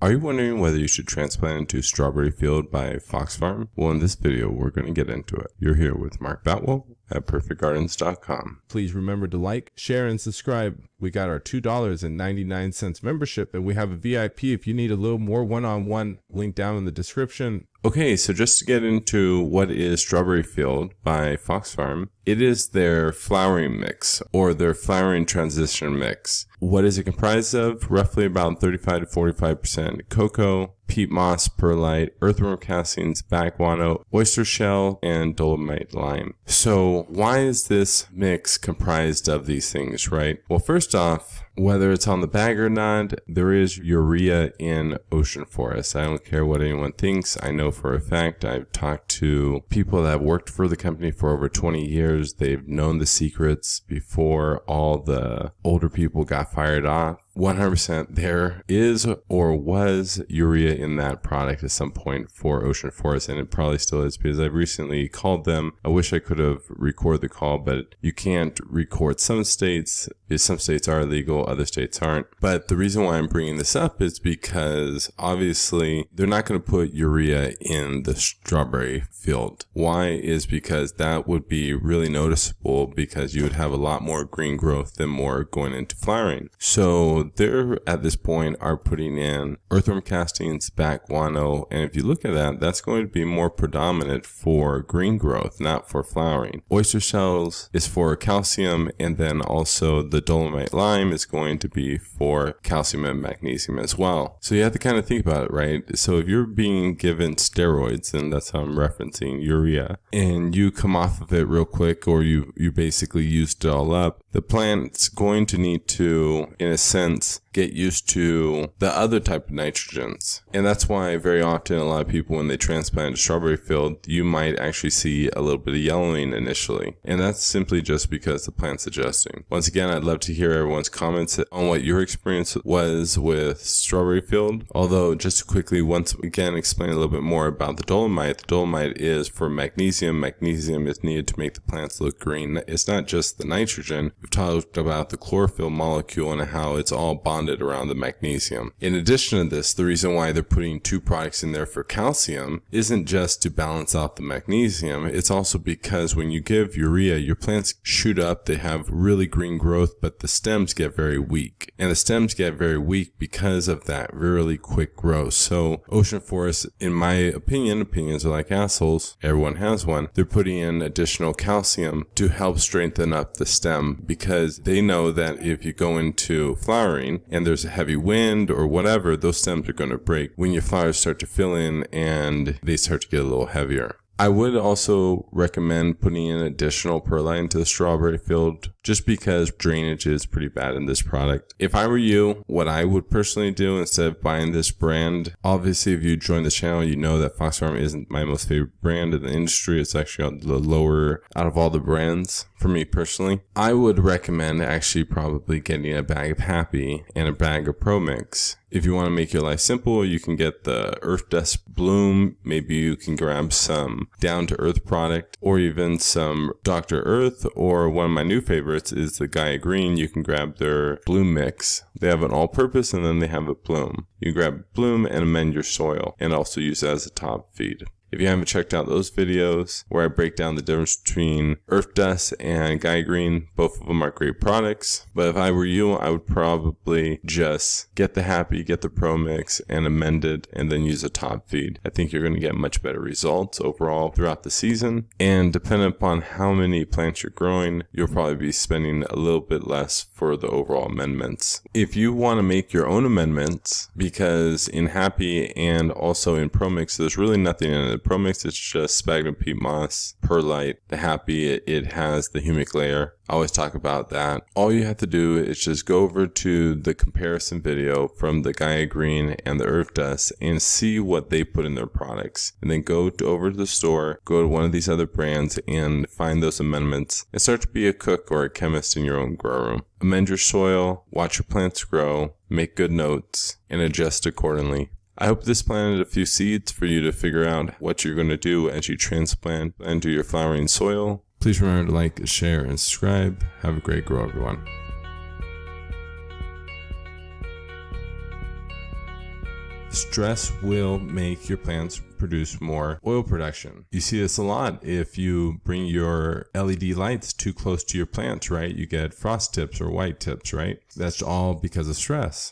Are you wondering whether you should transplant into Strawberry Field by Fox Farm? Well, in this video, we're going to get into it. You're here with Mark Batwell at perfectgardens.com. Please remember to like, share, and subscribe. We got our $2.99 membership, and we have a VIP if you need a little more one-on-one. Link down in the description. Okay, so just to get into what is Strawberry Field by Fox Farm, it is their flowering mix or their flowering transition mix. What is it comprised of? Roughly about 35 to 45% cocoa, peat moss, perlite, earthworm castings, back guano, oyster shell, and dolomite lime. So why is this mix comprised of these things, right? Well, first off, whether it's on the bag or not, there is urea in ocean forest. I don't care what anyone thinks. I know for a fact. I've talked to people that have worked for the company for over 20 years. They've known the secrets before all the older people got fired off. 100% there is or was urea in that product at some point for ocean forest, and it probably still is because I've recently called them. I wish I could have recorded the call, but you can't record some states. Some states are illegal, other states aren't. But the reason why I'm bringing this up is because obviously they're not going to put urea in the strawberry field. Why? Is because that would be really noticeable because you would have a lot more green growth than more going into flowering. So they're at this point are putting in earthworm castings, back guano, and if you look at that, that's going to be more predominant for green growth, not for flowering. Oyster shells is for calcium, and then also the dolomite lime is going to be for calcium and magnesium as well. So you have to kind of think about it, right? So if you're being given steroids, and that's how I'm referencing urea, and you come off of it real quick, or you basically used it all up, the plant's going to need to, in a sense, get used to the other type of nitrogens. And that's why very often a lot of people, when they transplant a strawberry field, you might actually see a little bit of yellowing initially. And that's simply just because the plant's adjusting. Once again, I'd love to hear everyone's comments on what your experience was with strawberry field. Although, just to quickly once again explain a little bit more about the dolomite. The dolomite is for magnesium. Magnesium is needed to make the plants look green. It's not just the nitrogen. We've talked about the chlorophyll molecule and how it's all bonded around the magnesium. In addition to this, the reason why they're putting two products in there for calcium isn't just to balance out the magnesium. It's also because when you give urea, your plants shoot up, they have really green growth, but the stems get very weak. And the stems get very weak because of that really quick growth. So ocean forests, in my opinion, opinions are like assholes, everyone has one, they're putting in additional calcium to help strengthen up the stem because they know that if you go into flowering and there's a heavy wind or whatever, those stems are going to break when your flowers start to fill in and they start to get a little heavier. I would also recommend putting in additional perlite into the strawberry field just because drainage is pretty bad in this product. If I were you, what I would personally do instead of buying this brand, obviously if you join the channel, you know that Fox Farm isn't my most favorite brand in the industry. It's actually on the lower out of all the brands for me personally. I would recommend actually probably getting a bag of Happy and a bag of Pro Mix. If you want to make your life simple, you can get the Earth Dust Bloom. Maybe you can grab some Down to Earth product or even some Dr. Earth, or one of my new favorites is the Gaia Green. You can grab their Bloom Mix. They have an all-purpose and then they have a Bloom. You grab Bloom and amend your soil and also use it as a top feed. If you haven't checked out those videos where I break down the difference between Earth Dust and Gaia Green, both of them are great products. But if I were you, I would probably just get the Happy, get the Pro Mix, and amend it, and then use a top feed. I think you're going to get much better results overall throughout the season. And depending upon how many plants you're growing, you'll probably be spending a little bit less for the overall amendments. If you want to make your own amendments, because in Happy and also in Pro Mix, there's really nothing in it. Pro Mix is just sphagnum peat moss, perlite. The Happy, it has the humic layer. I always talk about that. All you have to do is just go over to the comparison video from the Gaia Green and the Earth Dust and see what they put in their products. And then go over to the store, go to one of these other brands and find those amendments and start to be a cook or a chemist in your own grow room. Amend your soil, watch your plants grow, make good notes, and adjust accordingly. I hope this planted a few seeds for you to figure out what you're going to do as you transplant into your flowering soil. Please remember to like, share, and subscribe. Have a great grow, everyone. Stress will make your plants produce more oil production. You see this a lot if you bring your LED lights too close to your plants, right? You get frost tips or white tips, right? That's all because of stress.